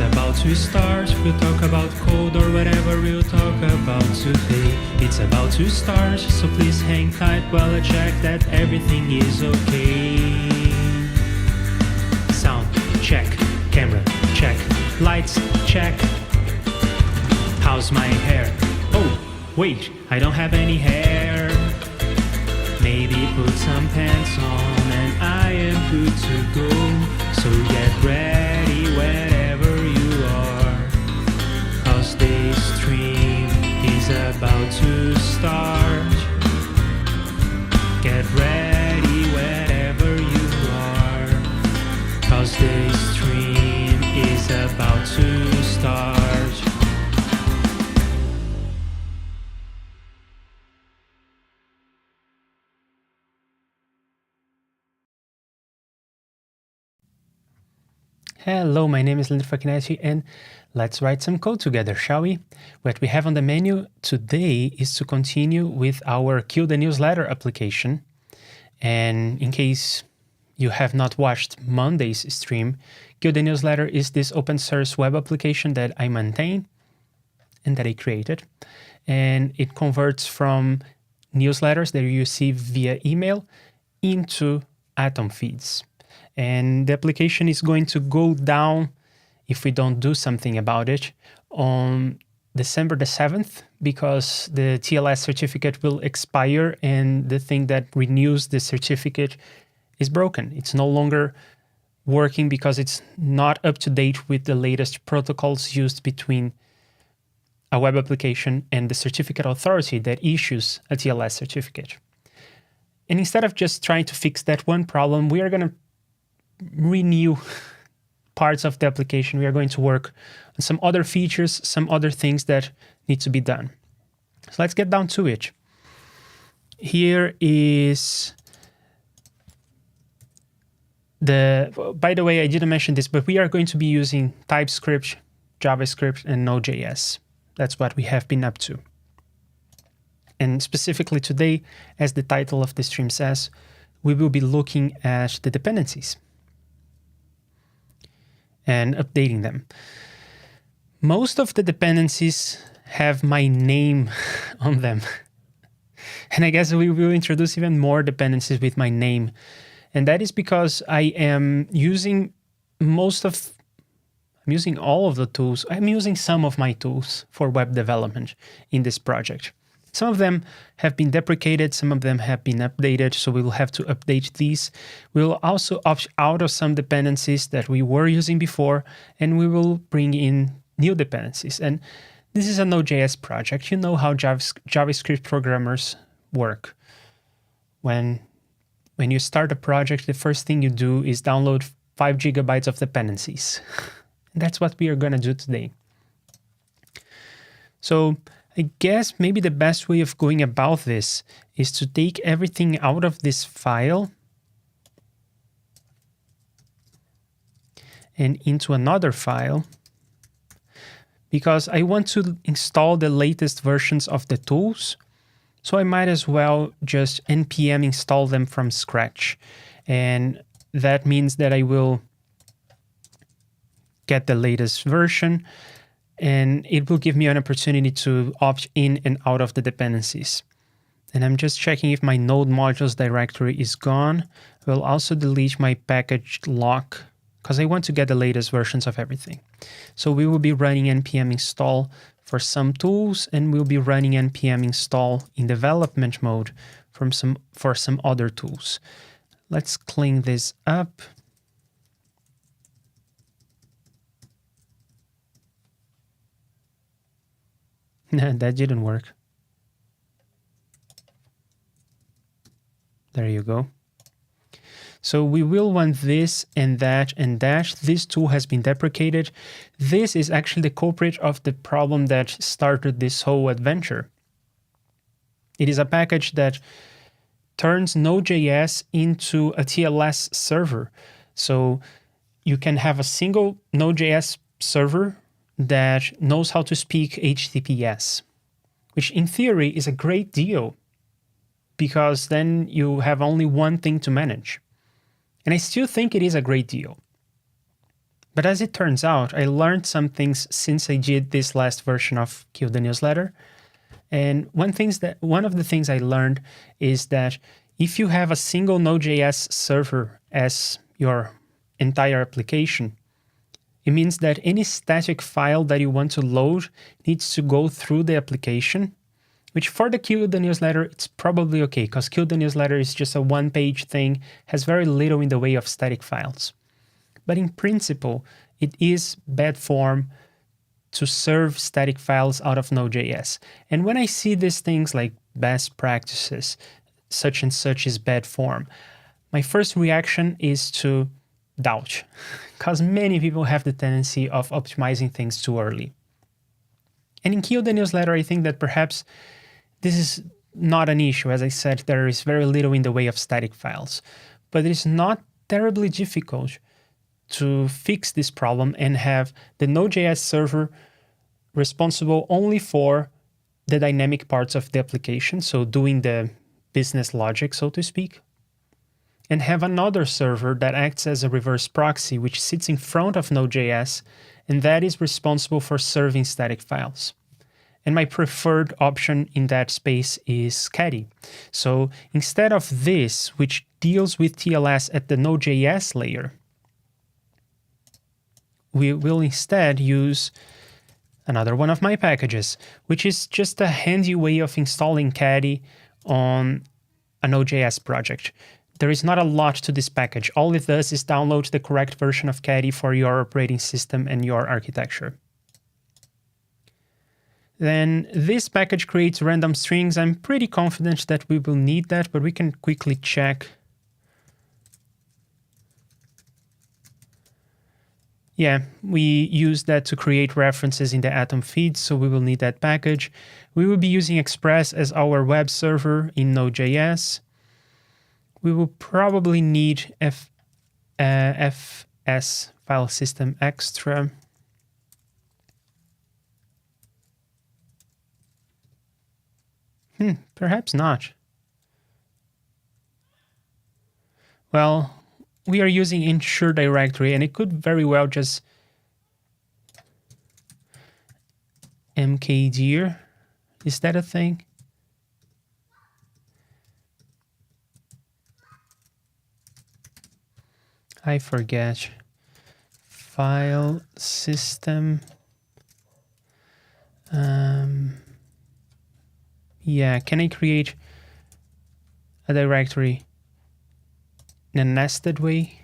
It's about to start, we'll talk about code or whatever we'll talk about today. It's about to start, so please hang tight while I check that everything is okay. Sound check, camera check, lights check. How's my hair? Oh, wait, I don't have any hair. Maybe put some pants on and I am good to go. So get ready wherever you are, 'cause this stream is about to start. Get ready wherever you are, 'cause this stream is about to start. Hello, my name is Livecoding and let's write some code together, shall we? What we have on the menu today is to continue with our Kill the Newsletter application. And in case you have not watched Monday's stream, Kill the Newsletter is this open source web application that I maintain and that I created. And it converts from newsletters that you receive via email into Atom feeds. And the application is going to go down, if we don't do something about it, on December the 7th, because the TLS certificate will expire and the thing that renews the certificate is broken. It's no longer working because it's not up to date with the latest protocols used between a web application and the certificate authority that issues a TLS certificate. And instead of just trying to fix that one problem, we are going to renew parts of the application. We are going to work on some other features, some other things that need to be done. So let's get down to it. Here is by the way, I didn't mention this, but we are going to be using TypeScript, JavaScript, and Node.js. That's what we have been up to. And specifically today, as the title of the stream says, we will be looking at the dependencies and updating them. Most of the dependencies have my name on them. And I guess we will introduce even more dependencies with my name. And that is because I am using all of the tools. I'm using some of my tools for web development in this project. Some of them have been deprecated, some of them have been updated, so we will have to update these. We will also opt out of some dependencies that we were using before, and we will bring in new dependencies. And this is a Node.js project. You know how JavaScript programmers work. When you start a project, the first thing you do is download 5 gigabytes of dependencies. And that's what we are going to do today. So I guess maybe the best way of going about this is to take everything out of this file and into another file, because I want to install the latest versions of the tools. So I might as well just npm install them from scratch. And that means that I will get the latest version, and it will give me an opportunity to opt in and out of the dependencies. And I'm just checking if my node modules directory is gone. I will also delete my package lock because I want to get the latest versions of everything. So we will be running npm install for some tools, and we'll be running npm install in development mode for some other tools. Let's clean this up. That didn't work. There you go. So we will want this and that and that. This tool has been deprecated. This is actually the culprit of the problem that started this whole adventure. It is a package that turns Node.js into a TLS server. So you can have a single Node.js server that knows how to speak HTTPS, which in theory is a great deal because then you have only one thing to manage. And I still think it is a great deal. But as it turns out, I learned some things since I did this last version of Kill the Newsletter. And one of the things I learned is that if you have a single Node.js server as your entire application, it means that any static file that you want to load needs to go through the application, which for the Kill the Newsletter, it's probably okay, because Kill the Newsletter is just a one-page thing, has very little in the way of static files. But in principle, it is bad form to serve static files out of Node.js. And when I see these things like best practices, such and such is bad form, my first reaction is to doubt, because many people have the tendency of optimizing things too early. And in Kill the Newsletter, I think that perhaps this is not an issue. As I said, there is very little in the way of static files, but it is not terribly difficult to fix this problem and have the Node.js server responsible only for the dynamic parts of the application, so doing the business logic, so to speak, and have another server that acts as a reverse proxy, which sits in front of Node.js, and that is responsible for serving static files. And my preferred option in that space is Caddy. So instead of this, which deals with TLS at the Node.js layer, we will instead use another one of my packages, which is just a handy way of installing Caddy on a Node.js project. There is not a lot to this package. All it does is download the correct version of Caddy for your operating system and your architecture. Then this package creates random strings. I'm pretty confident that we will need that, but we can quickly check. Yeah, we use that to create references in the Atom feed, so we will need that package. We will be using Express as our web server in Node.js. We will probably need FS file system extra. Perhaps not. Well, we are using ensure directory, and it could very well just mkdir. Is that a thing? I forget. File system. Yeah, can I create a directory in a nested way?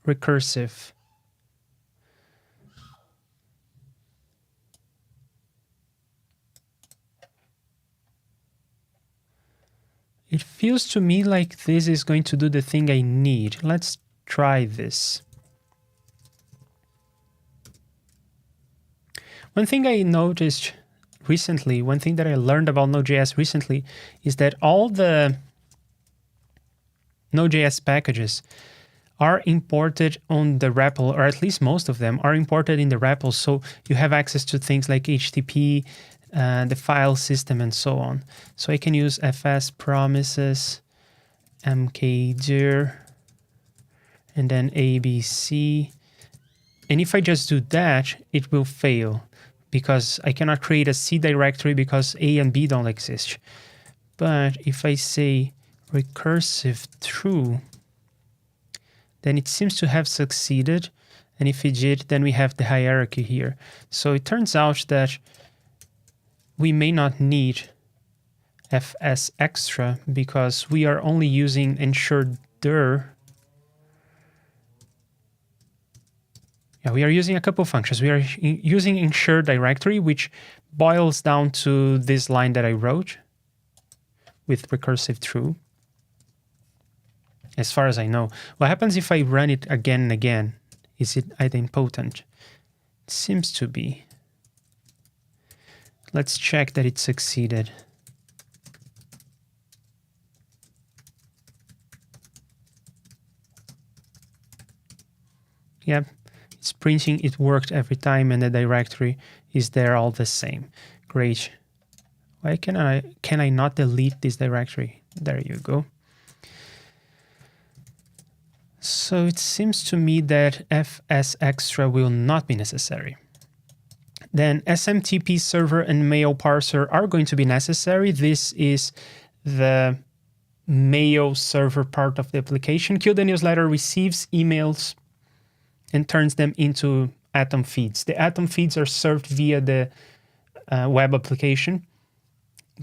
Recursive. It feels to me like this is going to do the thing I need. Let's try this. One thing I noticed recently, one thing that I learned about Node.js recently, is that all the Node.js packages are imported on the REPL, or at least most of them are imported in the REPL, so you have access to things like HTTP, the file system, and so on. So I can use fs promises, mkdir, and then abc. And if I just do that, it will fail, because I cannot create a C directory because A and B don't exist. But if I say recursive true, then it seems to have succeeded. And if it did, then we have the hierarchy here. So it turns out that we may not need fs extra because we are only using ensure dir. Yeah, we are using a couple of functions. We are using ensure directory, which boils down to this line that I wrote with recursive true. As far as I know, what happens if I run it again and again? Is it idempotent? It seems to be. Let's check that it succeeded. Yep. It's printing, it worked every time, and the directory is there all the same. Great. Why can I not delete this directory? There you go. So it seems to me that fs extra will not be necessary. Then SMTP server and mail parser are going to be necessary. This is the mail server part of the application. Kill the newsletter receives emails and turns them into Atom feeds. The Atom feeds are served via the web application,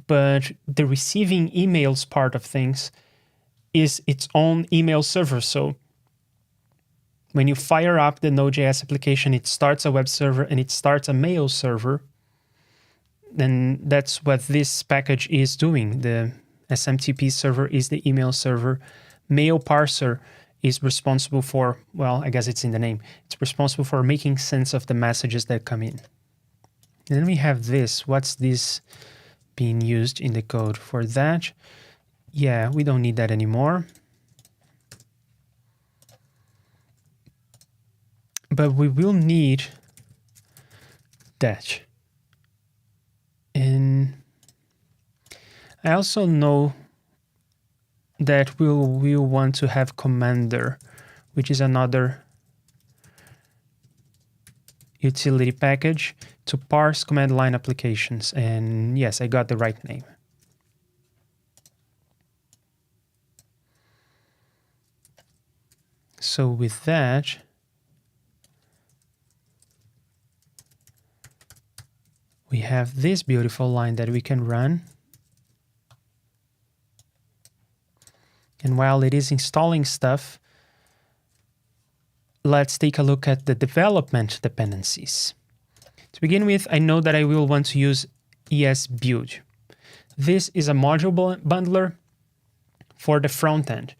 but the receiving emails part of things is its own email server. So when you fire up the Node.js application, it starts a web server and it starts a mail server. Then that's what this package is doing. The SMTP server is the email server. Mail parser is responsible for, well, I guess it's in the name. It's responsible for making sense of the messages that come in. And then we have this. What's this being used in the code for that? Yeah, we don't need that anymore. But we will need that. And I also know that we'll want to have commander, which is another utility package to parse command line applications. And yes, I got the right name. So with that, we have this beautiful line that we can run. And while it is installing stuff, let's take a look at the development dependencies. To begin with, I know that I will want to use esbuild. This is a module bundler for the front end.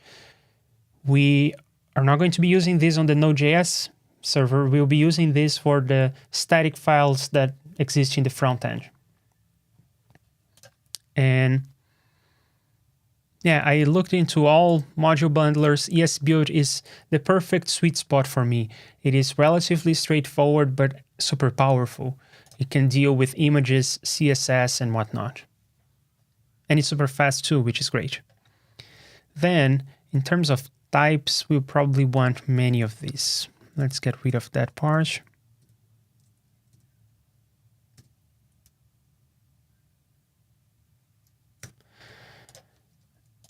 We are not going to be using this on the Node.js server. We'll be using this for the static files that exist in the front end. And yeah, I looked into all module bundlers. esbuild is the perfect sweet spot for me. It is relatively straightforward, but super powerful. It can deal with images, CSS, and whatnot. And it's super fast too, which is great. Then, in terms of types, we'll probably want many of these. Let's get rid of that part.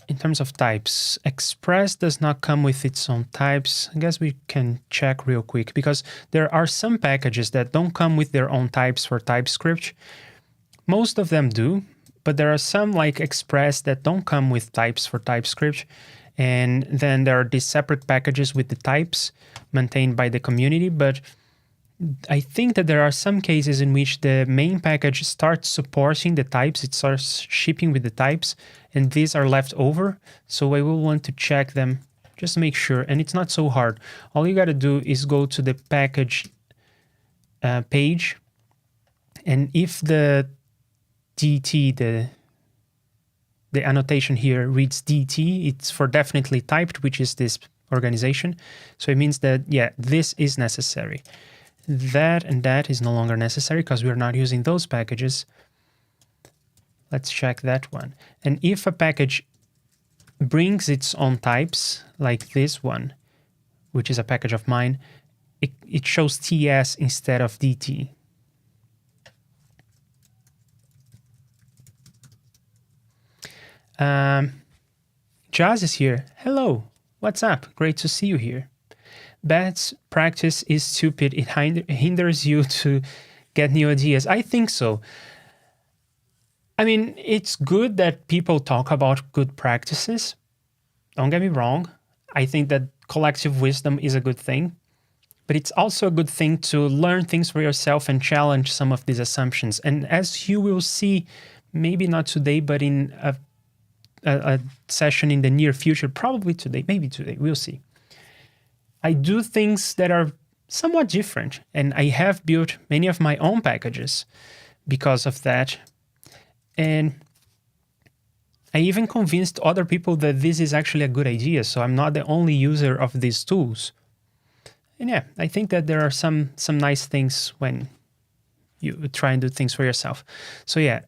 In terms of types, Express does not come with its own types. I guess we can check real quick because there are some packages that don't come with their own types for TypeScript. Most of them do, but there are some like Express that don't come with types for TypeScript. And then there are these separate packages with the types maintained by the community. But I think that there are some cases in which the main package starts supporting the types, it starts shipping with the types, and these are left over. So I will want to check them just to make sure. And it's not so hard. All you got to do is go to the package page. And if the DT, the annotation here reads DT, it's for definitely typed, which is this organization. So it means that, yeah, this is necessary. That and that is no longer necessary because we're not using those packages. Let's check that one. And if a package brings its own types, like this one, which is a package of mine, it shows TS instead of DT. Jazz is here. Hello, what's up? Great to see you here. Bad practice is stupid. It hinders you to get new ideas. I think so. I mean, it's good that people talk about good practices. Don't get me wrong. I think that collective wisdom is a good thing. But it's also a good thing to learn things for yourself and challenge some of these assumptions. And as you will see, maybe not today, but in a session in the near future, probably today, maybe today, we'll see. I do things that are somewhat different, and I have built many of my own packages because of that. And I even convinced other people that this is actually a good idea, so I'm not the only user of these tools. And yeah, I think that there are some nice things when you try and do things for yourself. So yeah,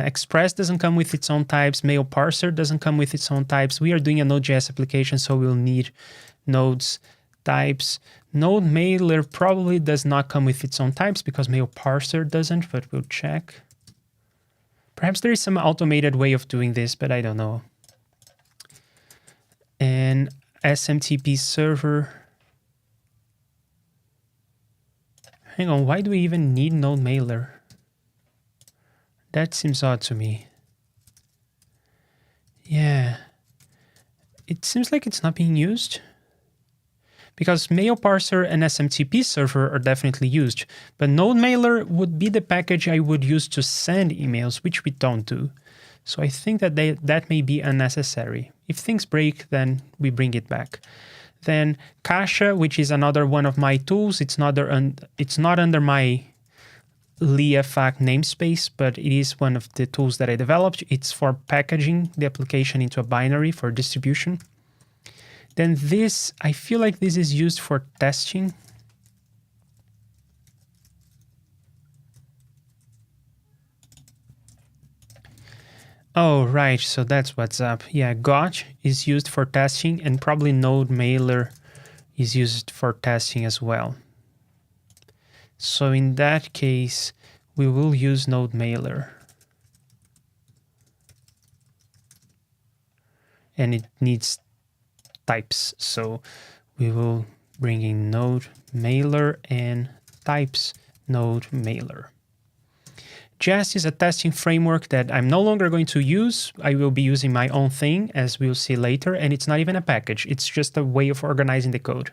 Express doesn't come with its own types. Mail parser doesn't come with its own types. We are doing a Node.js application, so we'll need nodes, types. Node mailer probably does not come with its own types because mail parser doesn't, but we'll check. Perhaps there is some automated way of doing this, but I don't know. And SMTP server. Hang on, why do we even need node mailer? That seems odd to me. Yeah. It seems like it's not being used. Because mail parser and SMTP server are definitely used, but node mailer would be the package I would use to send emails, which we don't do. So I think that that may be unnecessary. If things break, then we bring it back. Then Cache, which is another one of my tools, it's not under my Liafac namespace, but it is one of the tools that I developed. It's for packaging the application into a binary for distribution. Then this, I feel like this is used for testing. Oh, right, so that's what's up. Yeah, Gotch is used for testing, and probably node mailer is used for testing as well. So in that case, we will use node mailer. And it needs types, so we will bring in node mailer and types node mailer. Jest is a testing framework that I'm no longer going to use. I will be using my own thing, as we'll see later, and it's not even a package. It's just a way of organizing the code.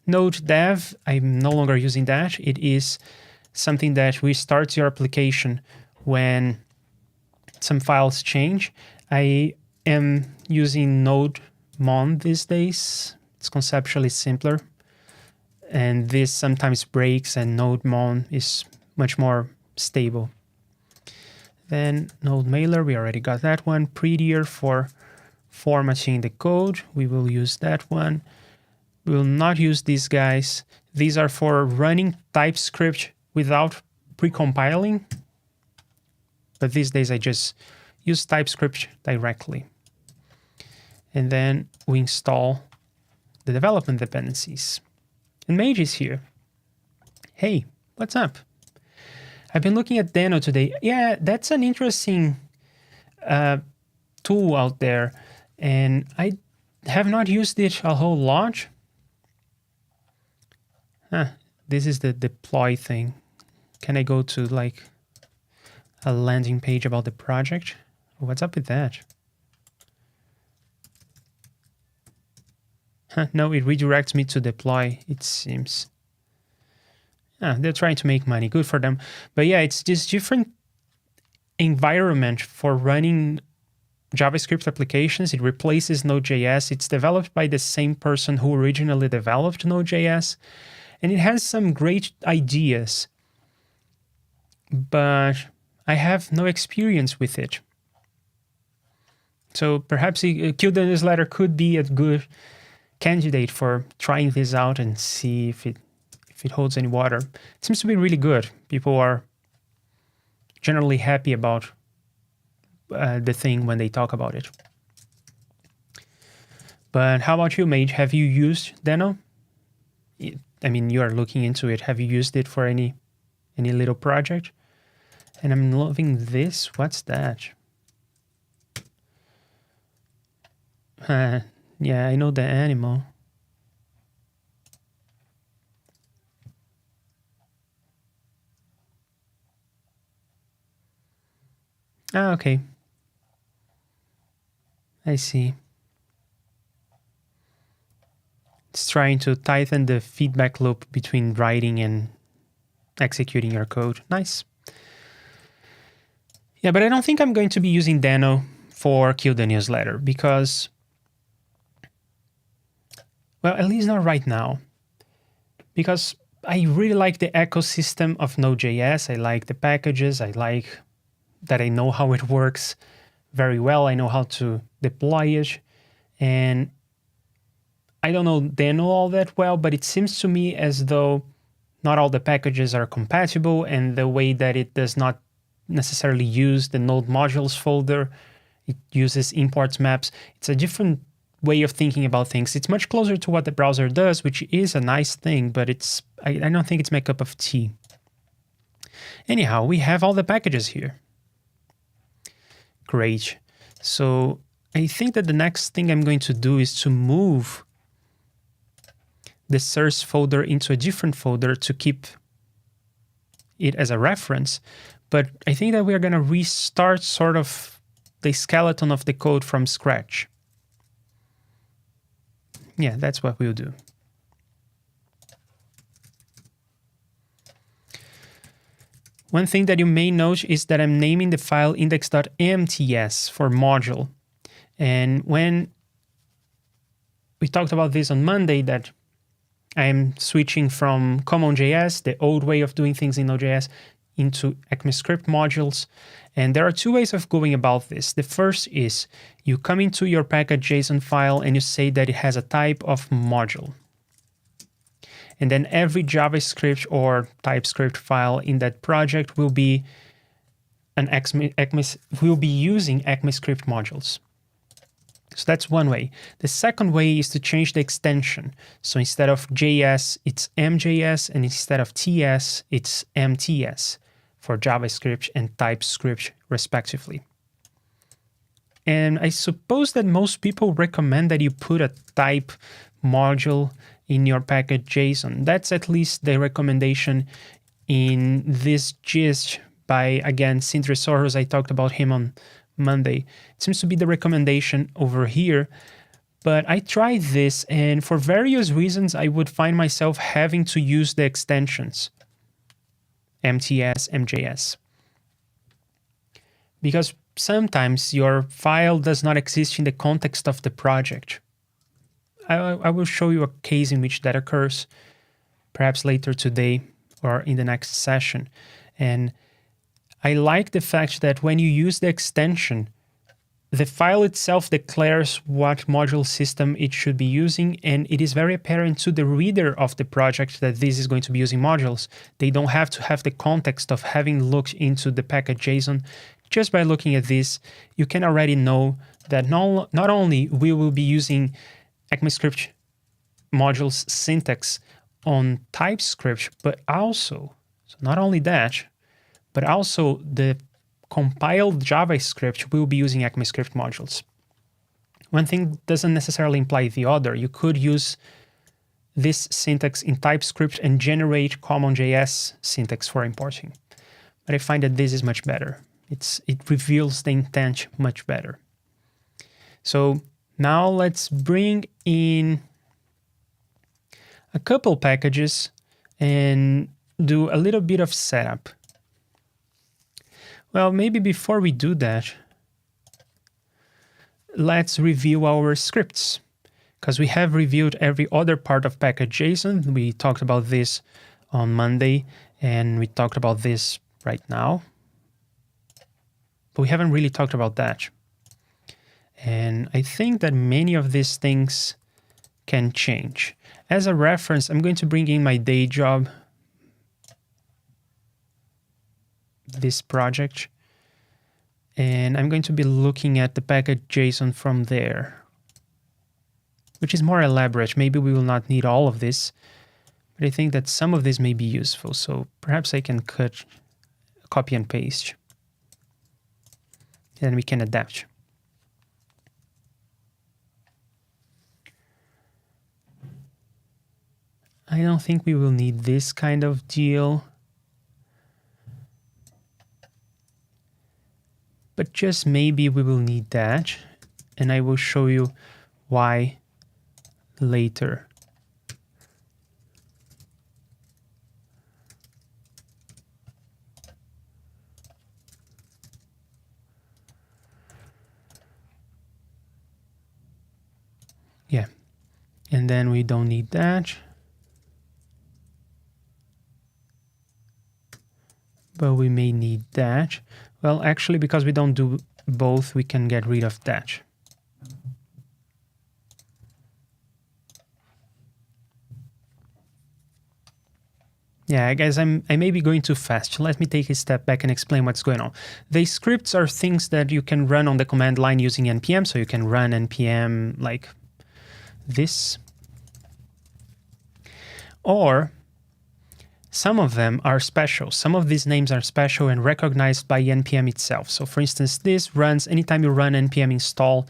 Node dev, I'm no longer using that. It is something that restarts your application when some files change. I am using Node Mon these days. It's conceptually simpler, and this sometimes breaks, and Node Mon is much more stable. Then node mailer, we already got that one. Prettier for formatting the code, we will use that one. We will not use these guys. These are for running TypeScript without pre-compiling, but these days I just use TypeScript directly. And then we install the development dependencies. And Mage is here. Hey, what's up? I've been looking at Deno today. Yeah, that's an interesting tool out there, and I have not used it a whole lot. This is the deploy thing. Can I go to like a landing page about the project? What's up with that? No, it redirects me to deploy, it seems. They're trying to make money, good for them. But yeah, it's this different environment for running JavaScript applications. It replaces Node.js. It's developed by the same person who originally developed Node.js. And it has some great ideas, but I have no experience with it. So perhaps Kill the Newsletter could be a good candidate for trying this out and see if it holds any water. It seems to be really good. People are generally happy about the thing when they talk about it. But how about you, Mage? Have you used Deno? I mean, you are looking into it. Have you used it for any little project? And I'm loving this. What's that? Yeah, I know the animal. Okay. I see. It's trying to tighten the feedback loop between writing and executing your code. Nice. Yeah, but I don't think I'm going to be using Deno for Kill the Newsletter because, well, at least not right now. Because I really like the ecosystem of Node.js. I like the packages. I like that I know how it works very well. I know how to deploy it. And I don't know Deno all that well, but it seems to me as though not all the packages are compatible, and the way that it does not necessarily use the node modules folder, it uses imports maps. It's a different way of thinking about things. It's much closer to what the browser does, which is a nice thing, but I don't think it's my cup of tea. Anyhow, we have all the packages here. Great. So I think that the next thing I'm going to do is to move the source folder into a different folder to keep it as a reference. But I think that we are going to restart sort of the skeleton of the code from scratch. Yeah, that's what we'll do. One thing that you may note is that I'm naming the file index.mts for module. And when we talked about this on Monday, that I'm switching from Common.js, the old way of doing things in Node.js, into ECMAScript modules. And there are two ways of going about this. The first is you come into your package.json file and you say that it has a type of module. And then every JavaScript or TypeScript file in that project will be using ECMAScript modules. So that's one way. The second way is to change the extension. So instead of JS, it's MJS, and instead of TS, it's MTS for JavaScript and TypeScript respectively. And I suppose that most people recommend that you put a type module in your package.json. That's at least the recommendation in this gist by, again, Sindre I talked about him on Monday. It seems to be the recommendation over here. But I tried this, and for various reasons, I would find myself having to use the extensions, MTS, MJS. Because sometimes your file does not exist in the context of the project. I will show you a case in which that occurs, perhaps later today or in the next session. And I like the fact that when you use the extension, the file itself declares what module system it should be using, and it is very apparent to the reader of the project that this is going to be using modules. They don't have to have the context of having looked into the package.json. Just by looking at this, you can already know that not only we will be using ECMAScript modules syntax on TypeScript, but also, so not only that, but also the compiled JavaScript will be using ECMAScript modules. One thing doesn't necessarily imply the other. You could use this syntax in TypeScript and generate Common.js syntax for importing. But I find that this is much better. It reveals the intent much better. So now let's bring in a couple packages and do a little bit of setup. Well, maybe before we do that, let's review our scripts, because we have reviewed every other part of package.json. We talked about this on Monday, and we talked about this right now. But we haven't really talked about that. And I think that many of these things can change. As a reference, I'm going to bring in my day job, this project, and I'm going to be looking at the package.json from there, which is more elaborate. Maybe we will not need all of this, but I think that some of this may be useful. So perhaps I can copy and paste, and we can adapt. I don't think we will need this kind of deal, but just maybe we will need that, and I will show you why later. Yeah, and then we don't need that. But we may need that. Well, actually, because we don't do both, we can get rid of that. Yeah, guys, I may be going too fast. Let me take a step back and explain what's going on. The scripts are things that you can run on the command line using npm, so you can run npm like this. Or some of them are special. Some of these names are special and recognized by npm itself. So for instance, this runs anytime you run npm install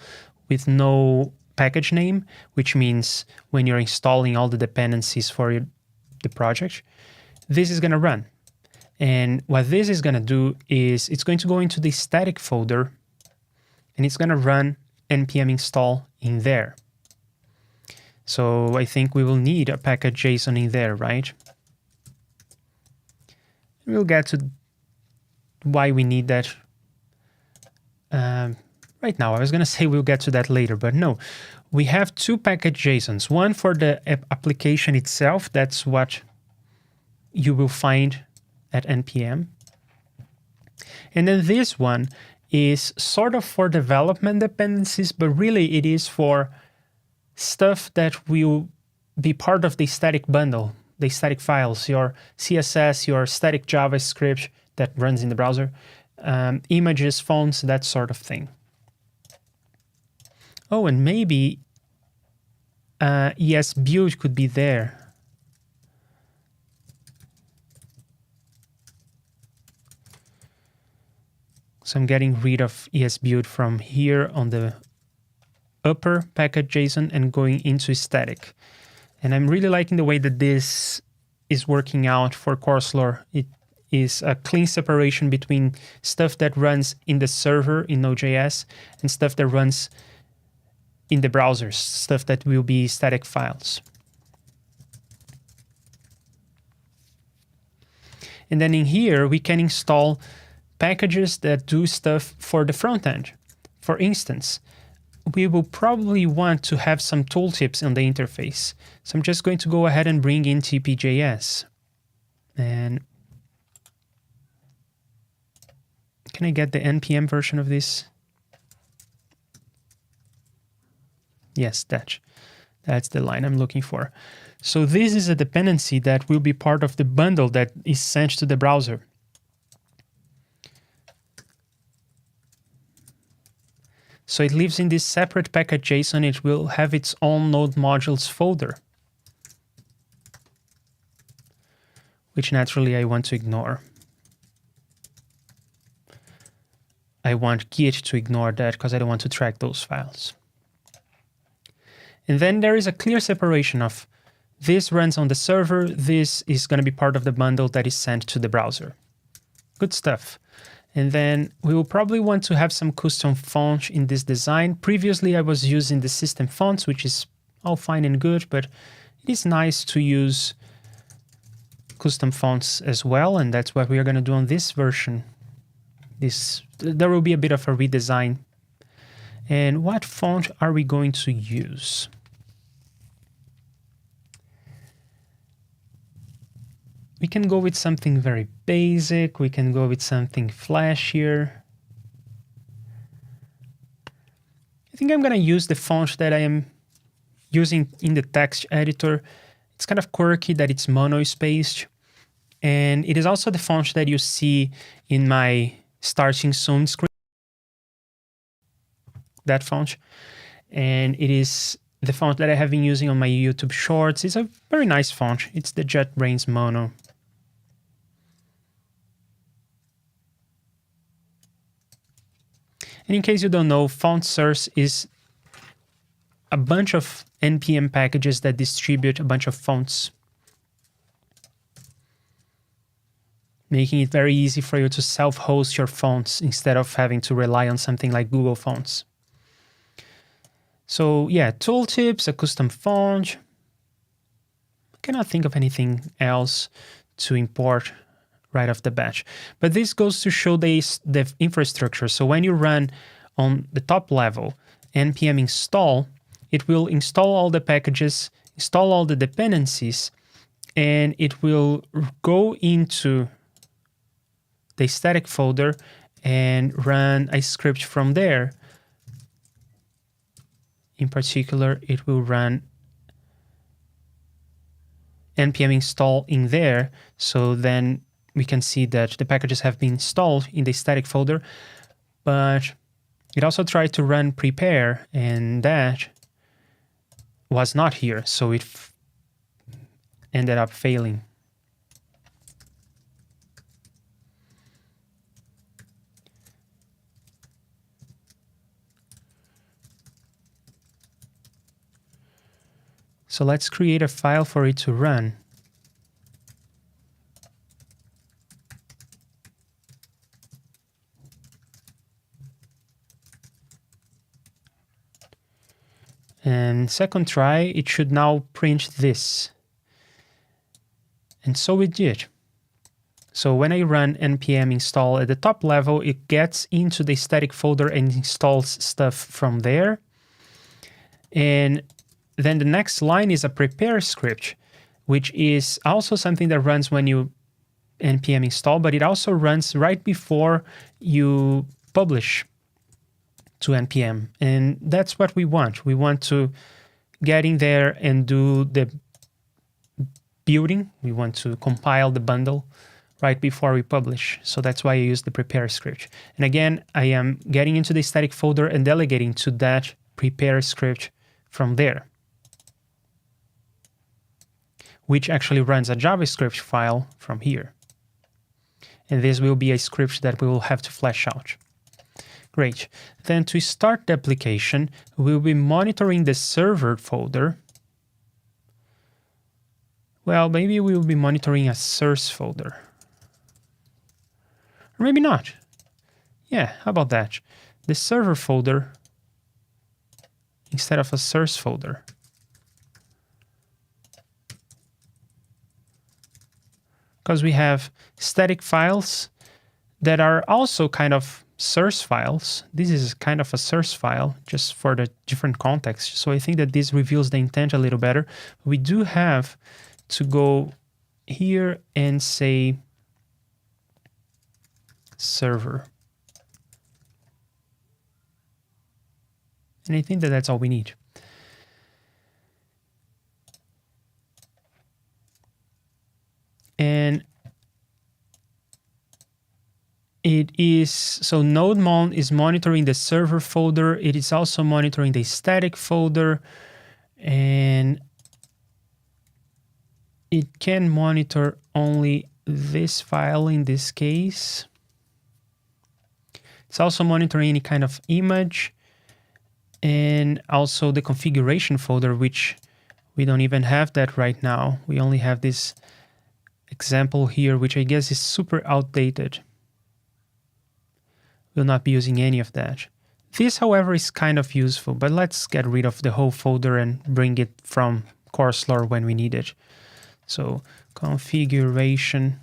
with no package name, which means when you're installing all the dependencies for the project, this is going to run. And what this is going to do is it's going to go into the static folder and it's going to run npm install in there. So I think we will need a package JSON in there, right? We'll get to why we need that right now. I was going to say we'll get to that later, but no. We have two package JSONs. One for the application itself. That's what you will find at npm. And then this one is sort of for development dependencies, but really it is for stuff that will be part of the static bundle, the static files, your CSS, your static JavaScript that runs in the browser, images, fonts, that sort of thing. Oh, and maybe esbuild could be there. So I'm getting rid of esbuild from here on the upper package JSON and going into static. And I'm really liking the way that this is working out for Courselore. It is a clean separation between stuff that runs in the server in Node.js and stuff that runs in the browsers, stuff that will be static files. And then in here, we can install packages that do stuff for the front end. For instance, we will probably want to have some tooltips on the interface. So I'm just going to go ahead and bring in TP.js. And can I get the npm version of this? Yes, that's the line I'm looking for. So this is a dependency that will be part of the bundle that is sent to the browser. So it lives in this separate package JSON. It will have its own node modules folder, which naturally I want to ignore. I want Git to ignore that because I don't want to track those files. And then there is a clear separation of this runs on the server. This is going to be part of the bundle that is sent to the browser. Good stuff. And then we will probably want to have some custom fonts in this design. Previously, I was using the system fonts, which is all fine and good, but it is nice to use custom fonts as well. And that's what we are going to do on this version. There will be a bit of a redesign. And what font are we going to use? We can go with something very basic. We can go with something flashier. I think I'm going to use the font that I am using in the text editor. It's kind of quirky that it's mono-spaced. And it is also the font that you see in my starting soon screen. That font. And it is the font that I have been using on my YouTube shorts. It's a very nice font. It's the JetBrains Mono. And in case you don't know, font source is a bunch of npm packages that distribute a bunch of fonts, making it very easy for you to self-host your fonts instead of having to rely on something like Google Fonts. So yeah, tooltips, a custom font. I cannot think of anything else to import right off the bat. But this goes to show the infrastructure. So when you run on the top level npm install, it will install all the packages, install all the dependencies, and it will go into the static folder and run a script from there. In particular, it will run npm install in there. So then we can see that the packages have been installed in the static folder, but it also tried to run prepare, and that was not here, so it ended up failing. So let's create a file for it to run. And second try, it should now print this. And so it did. So when I run npm install at the top level, it gets into the static folder and installs stuff from there. And then the next line is a prepare script, which is also something that runs when you npm install, but it also runs right before you publish to npm. And that's what we want. We want to get in there and do the building. We want to compile the bundle right before we publish. So that's why I use the prepare script. And again, I am getting into the static folder and delegating to that prepare script from there, which actually runs a JavaScript file from here. And this will be a script that we will have to flesh out. Great. Then to start the application, we'll be monitoring the server folder. Well, maybe we'll be monitoring a source folder. Or maybe not. Yeah, how about that? The server folder instead of a source folder. Because we have static files that are also kind of source files. This is kind of a source file just for the different context. So I think that this reveals the intent a little better. We do have to go here and say server. And I think that that's all we need. And it is, so nodemon is monitoring the server folder. It is also monitoring the static folder, and it can monitor only this file in this case. It's also monitoring any kind of image and also the configuration folder, which we don't even have that right now. We only have this example here, which I guess is super outdated. We'll not be using any of that. This, however, is kind of useful, but let's get rid of the whole folder and bring it from course lore when we need it. So configuration.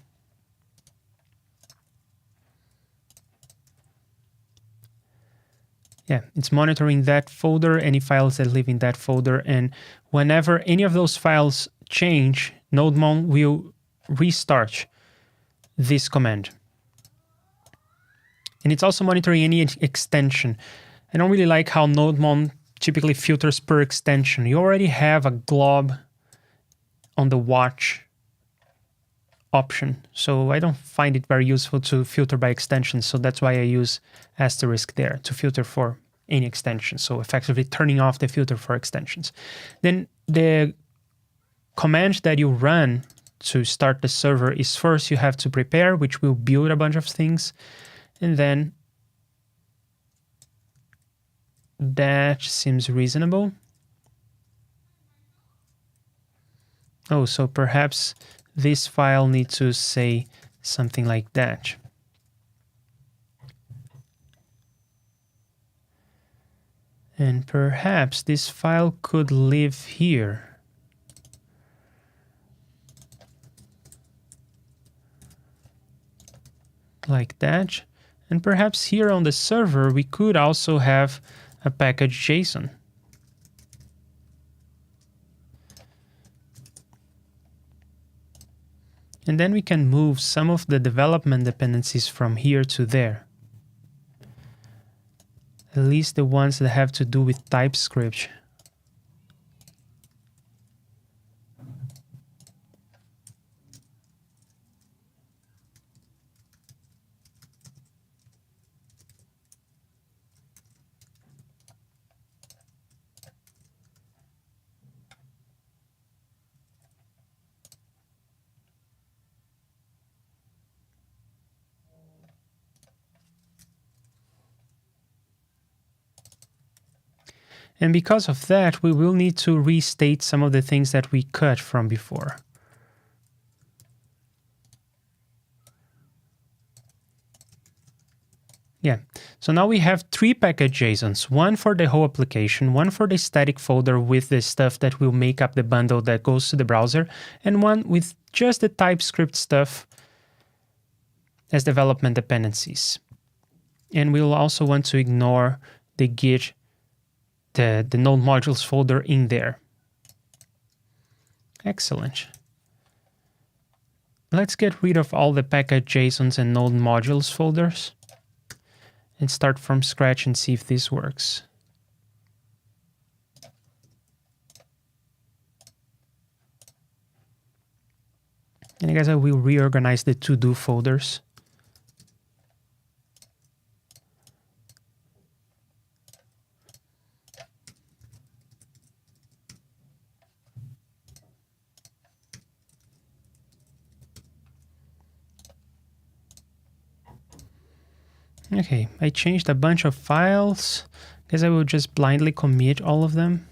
Yeah, it's monitoring that folder, any files that live in that folder. And whenever any of those files change, nodemon will restart this command. And it's also monitoring any extension. I don't really like how nodemon typically filters per extension. You already have a glob on the watch option, so I don't find it very useful to filter by extension. So that's why I use asterisk there to filter for any extension. So effectively turning off the filter for extensions. Then the command that you run to start the server is first you have to prepare, which will build a bunch of things. And then that seems reasonable. Oh, so perhaps this file needs to say something like that. And perhaps this file could live here. Like that. And perhaps here on the server, we could also have a package JSON. And then we can move some of the development dependencies from here to there. At least the ones that have to do with TypeScript. And because of that, we will need to restate some of the things that we cut from before. Yeah, so now we have 3 package JSONs, one for the whole application, one for the static folder with the stuff that will make up the bundle that goes to the browser, and one with just the TypeScript stuff as development dependencies. And we'll also want to ignore the Git, the node modules folder in there. Excellent. Let's get rid of all the package JSONs and node modules folders and start from scratch and see if this works. And I guess I will reorganize the to-do folders. Okay, I changed a bunch of files. Guess I will just blindly commit all of them.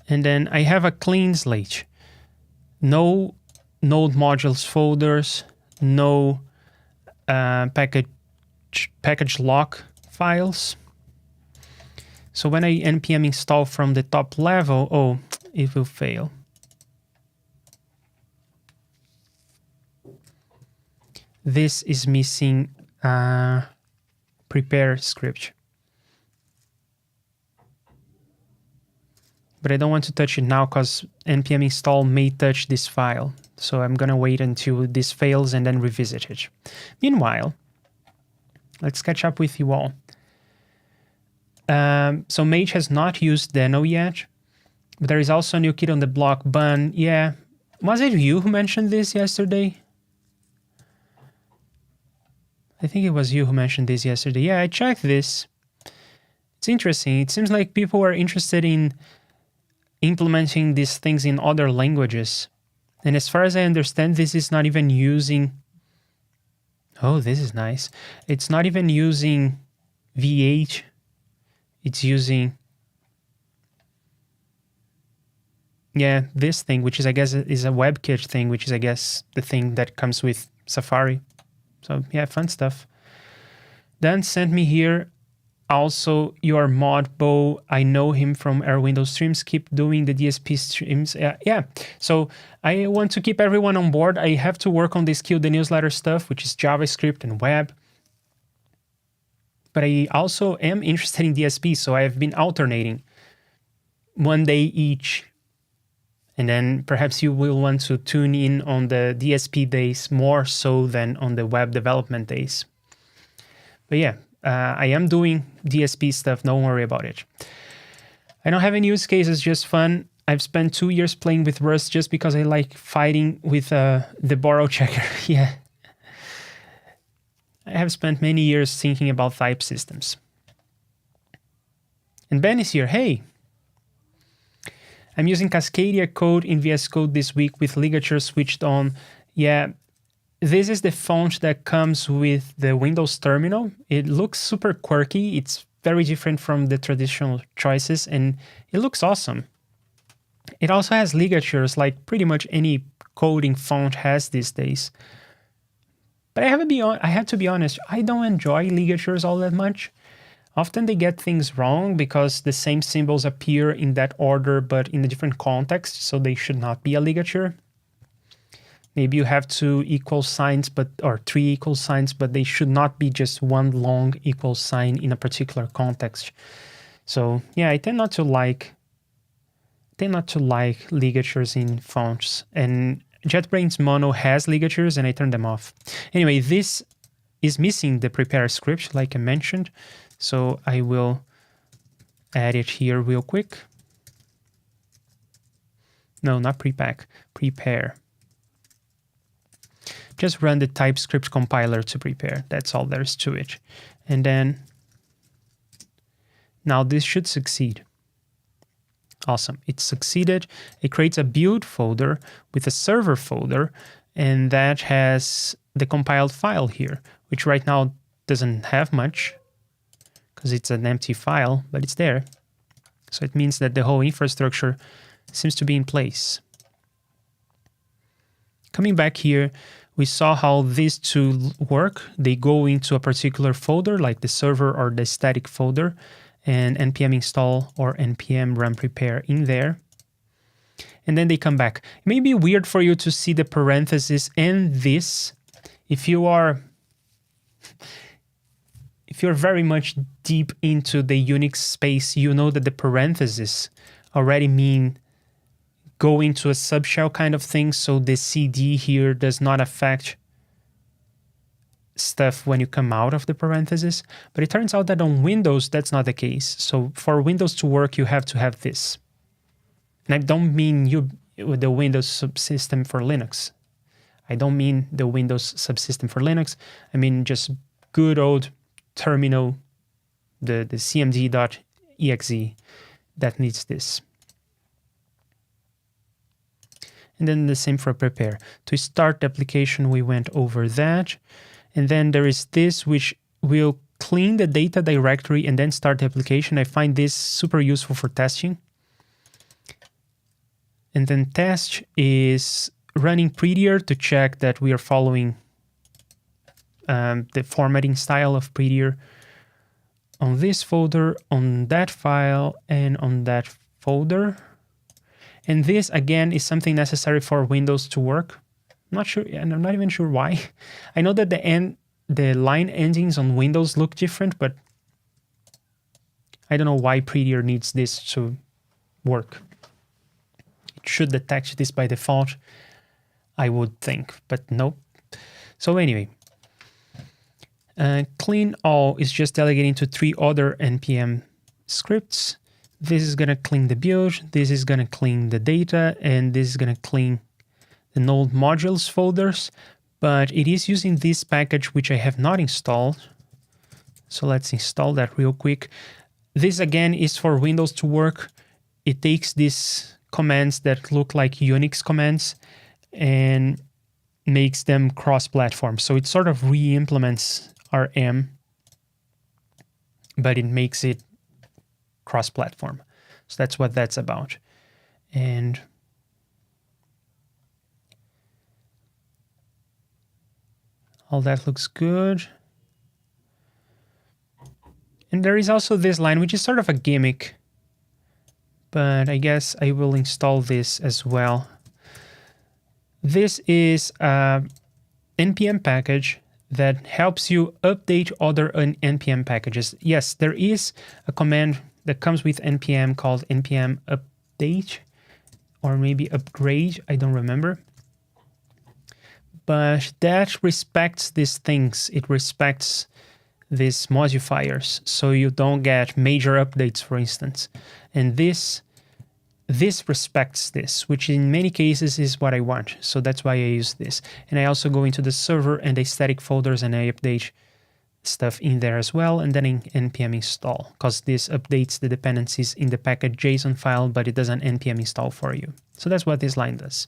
And then I have a clean slate. No node modules folders, no package lock files. So when I npm install from the top level, oh, it will fail. This is missing prepare script. But I don't want to touch it now because npm install may touch this file. So I'm going to wait until this fails and then revisit it. Meanwhile, let's catch up with you all. So Mage has not used Deno yet, but there is also a new kid on the block, Bun. Yeah, was it you who mentioned this yesterday? I think it was you who mentioned this yesterday. Yeah, I checked this. It's interesting. It seems like people are interested in implementing these things in other languages. And as far as I understand, this is not even using... Oh, this is nice. It's not even using V8. It's using... Yeah, this thing, which is, I guess, is a WebKit thing, which is, I guess, the thing that comes with Safari. So yeah, fun stuff. Dan sent me here also your mod Bo. I know him from our Windows streams. Keep doing the DSP streams. Yeah. So I want to keep everyone on board. I have to work on this Kill the Newsletter stuff, which is JavaScript and web. But I also am interested in DSP, so I have been alternating one day each. And then perhaps you will want to tune in on the DSP days more so than on the web development days. But yeah, I am doing DSP stuff. Don't worry about it. I don't have any use cases, just fun. I've spent 2 years playing with Rust just because I like fighting with the borrow checker. Yeah. I have spent many years thinking about type systems. And Ben is here. Hey. I'm using Cascadia code in VS Code this week with ligature switched on. Yeah, this is the font that comes with the Windows terminal. It looks super quirky. It's very different from the traditional choices, and it looks awesome. It also has ligatures like pretty much any coding font has these days. But I have to be honest, I don't enjoy ligatures all that much. Often they get things wrong because the same symbols appear in that order but in a different context, so they should not be a ligature. Maybe you have 2 equal signs or 3 equal signs, but they should not be just one long equal sign in a particular context. So yeah, I tend not to like ligatures in fonts. And JetBrains Mono has ligatures and I turned them off. Anyway, this is missing the prepare script like I mentioned. So I will add it here real quick. No, not prepack, prepare. Just run the TypeScript compiler to prepare. That's all there is to it. And then now this should succeed. Awesome, it succeeded. It creates a build folder with a server folder, and that has the compiled file here, which right now doesn't have much, because it's an empty file, but it's there. So it means that the whole infrastructure seems to be in place. Coming back here, we saw how these two work. They go into a particular folder, like the server or the static folder, and npm install or npm run prepare in there. And then they come back. It may be weird for you to see the parentheses and this. If you're very much deep into the Unix space, you know that the parentheses already mean go into a subshell kind of thing, so the CD here does not affect stuff when you come out of the parentheses. But it turns out that on Windows, that's not the case. So for Windows to work, you have to have this. And I don't mean with the Windows subsystem for Linux. I don't mean the Windows subsystem for Linux. I mean just good old terminal, the cmd.exe that needs this. And then the same for prepare. To start the application, we went over that. And then there is this, which will clean the data directory and then start the application. I find this super useful for testing. And then test is running prettier to check that we are following the formatting style of prettier on this folder, on that file, and on that folder. And this, again, is something necessary for Windows to work. I'm not sure, and I'm not even sure why. I know that the line endings on Windows look different, but I don't know why Prettier needs this to work. It should detect this by default, I would think, but nope. So anyway, clean all is just delegating to 3 other npm scripts. This is going to clean the build, this is going to clean the data, and this is going to clean the Node modules folders, but it is using this package which I have not installed. So let's install that real quick. This again is for Windows to work. It takes these commands that look like Unix commands and makes them cross-platform. So it sort of re-implements RM, but it makes it cross-platform. So that's what that's about. And all that looks good. And there is also this line, which is sort of a gimmick, but I guess I will install this as well. This is an npm package that helps you update other npm packages. Yes, there is a command that comes with npm called npm update, or maybe upgrade, I don't remember. But that respects these things. It respects these modifiers, so you don't get major updates, for instance. And this respects this, which in many cases is what I want. So that's why I use this. And I also go into the server and the static folders and I update stuff in there as well, and then in npm install, because this updates the dependencies in the package JSON file, but it does an npm install for you. So that's what this line does.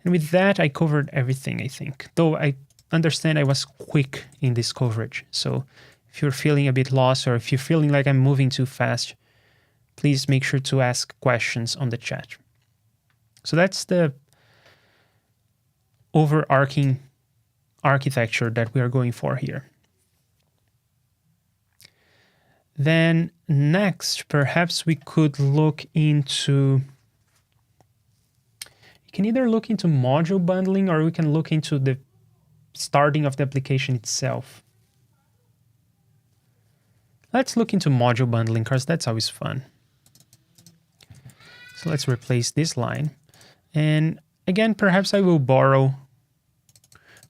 And with that, I covered everything, I think. Though I understand I was quick in this coverage. So if you're feeling a bit lost, or if you're feeling like I'm moving too fast, please make sure to ask questions on the chat. So that's the overarching architecture that we are going for here. Then next, perhaps we could look into, you can either look into module bundling or we can look into the starting of the application itself. Let's look into module bundling because that's always fun. So let's replace this line. And again, perhaps I will borrow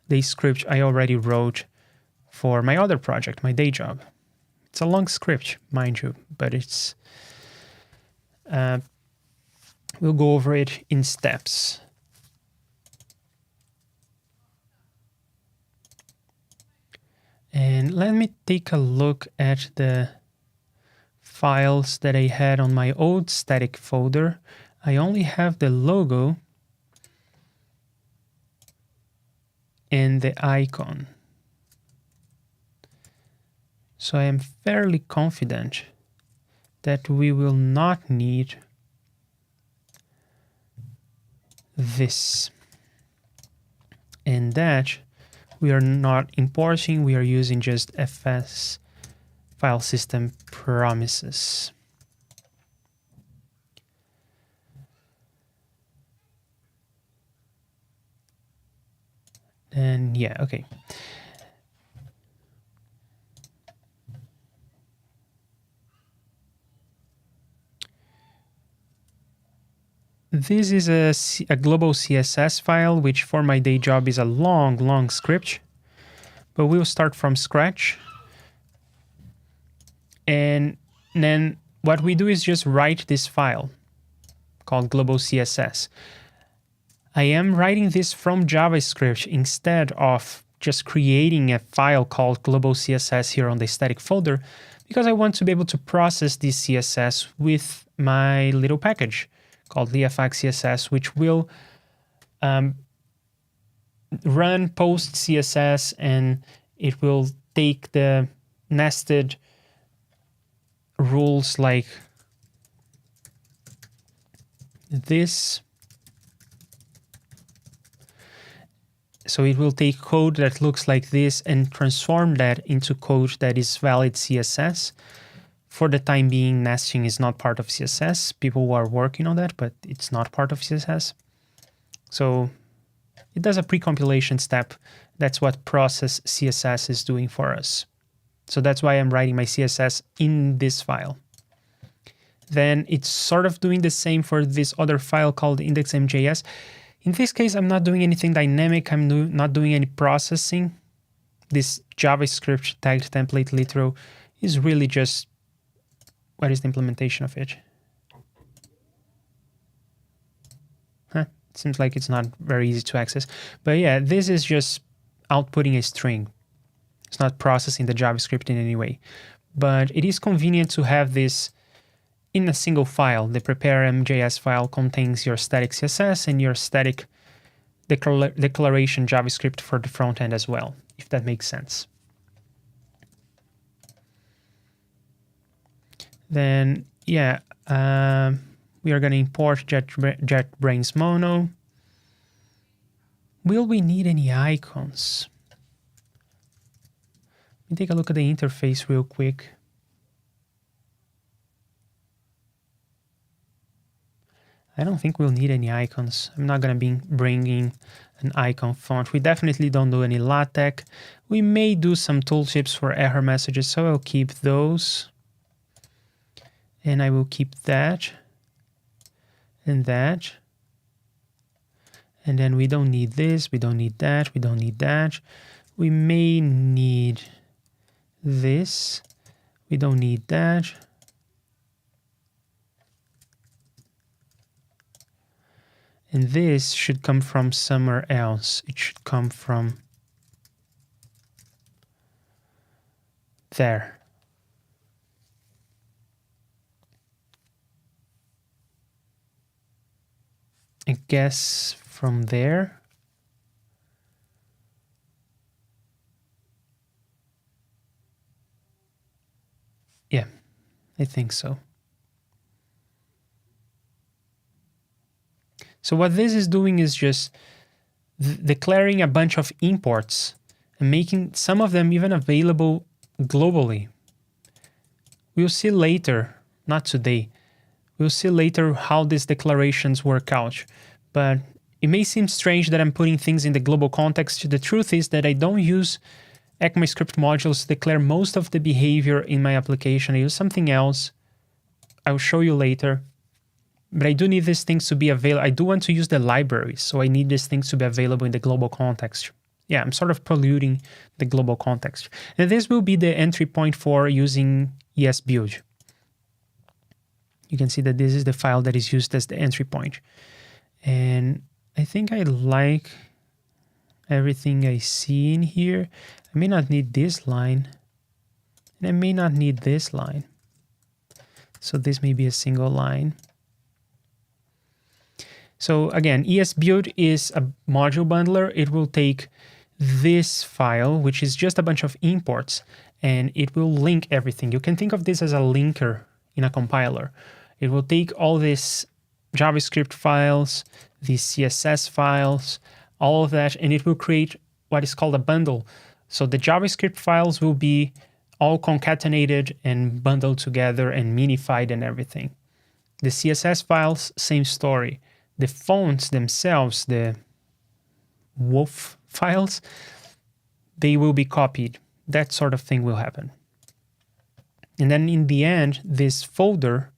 the script I already wrote for my other project, my day job. It's a long script, mind you, but it's we'll go over it in steps. And let me take a look at the files that I had on my old static folder. I only have the logo and the icon. So I am fairly confident that we will not need this. And that we are not importing, we are using just fs file system promises. And yeah, okay. This is a global CSS file, which for my day job is a long script, but we'll start from scratch. And then what we do is just write this file called global CSS. I am writing this from JavaScript instead of just creating a file called global CSS here on the static folder, because I want to be able to process this CSS with my little package called Livecoding CSS, which will run post CSS, and it will take the nested rules like this. So it will take code that looks like this and transform that into code that is valid CSS. For the time being, nesting is not part of CSS. People are working on that, but it's not part of CSS. So it does a pre-compilation step. That's what process CSS is doing for us. So that's why I'm writing my CSS in this file. Then it's sort of doing the same for this other file called index.js. In this case, I'm not doing anything dynamic. I'm not doing any processing. This JavaScript tagged template literal is really just, what is the implementation of it? Huh? It seems like it's not very easy to access. But yeah, this is just outputting a string. It's not processing the JavaScript in any way. But it is convenient to have this in a single file. The prepare.mjs file contains your static CSS and your static declaration JavaScript for the front end as well, if that makes sense. Then, yeah, we are going to import JetBrains Mono. Will we need any icons? Let me take a look at the interface real quick. I don't think we'll need any icons. I'm not going to be bringing an icon font. We definitely don't do any LaTeX. We may do some tooltips for error messages, so I'll keep those. And I will keep that and that. And then we don't need this, we don't need that, we don't need that. We may need this, we don't need that. And this should come from somewhere else. It should come from there. I guess from there. Yeah, I think so. So what this is doing is just declaring a bunch of imports and making some of them even available globally. We'll see later, not today, we'll see later how these declarations work out. But it may seem strange that I'm putting things in the global context. The truth is that I don't use ECMAScript modules to declare most of the behavior in my application. I use something else. I'll show you later. But I do need these things to be available. I do want to use the libraries, so I need these things to be available in the global context. Yeah, I'm sort of polluting the global context. And this will be the entry point for using esbuild. You can see that this is the file that is used as the entry point. And I think I like everything I see in here. I may not need this line, and I may not need this line. So this may be a single line. So again, esbuild is a module bundler. It will take this file, which is just a bunch of imports, and it will link everything. You can think of this as a linker in a compiler. It will take all these JavaScript files, these CSS files, all of that, and it will create what is called a bundle. So the JavaScript files will be all concatenated and bundled together and minified and everything. The CSS files, same story. The fonts themselves, the WOF files, they will be copied. That sort of thing will happen. And then in the end, this folder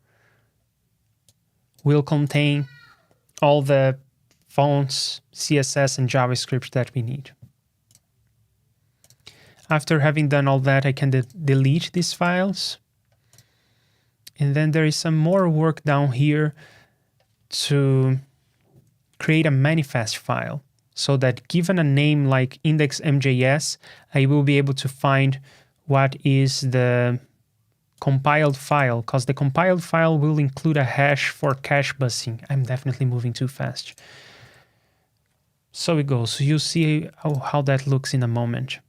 will contain all the fonts, CSS, and JavaScript that we need. After having done all that, I can delete these files. And then there is some more work down here to create a manifest file, so that given a name like index.mjs, I will be able to find what is the compiled file, because the compiled file will include a hash for cache busing. I'm definitely moving too fast. So it goes. You'll see how that looks in a moment.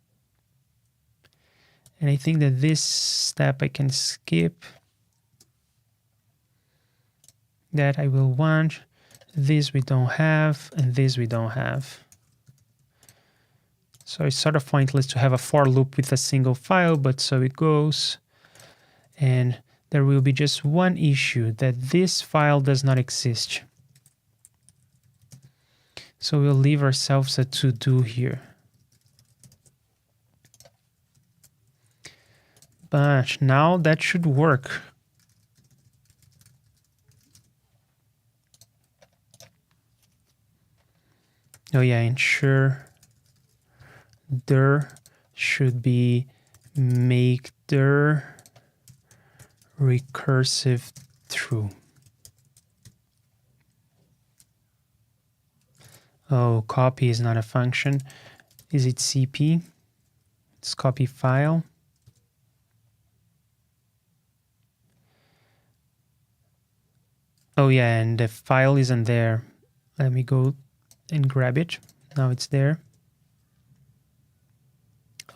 And I think that this step I can skip. That I will want. This we don't have, and this we don't have. So it's sort of pointless to have a for loop with a single file, but so it goes. And there will be just one issue, that this file does not exist. So we'll leave ourselves a to-do here. But now that should work. Oh yeah, ensure dir should be make dir recursive true. Oh, copy is not a function. Is it CP? It's copy file. Oh yeah, and the file isn't there. Let me go and grab it. Now it's there.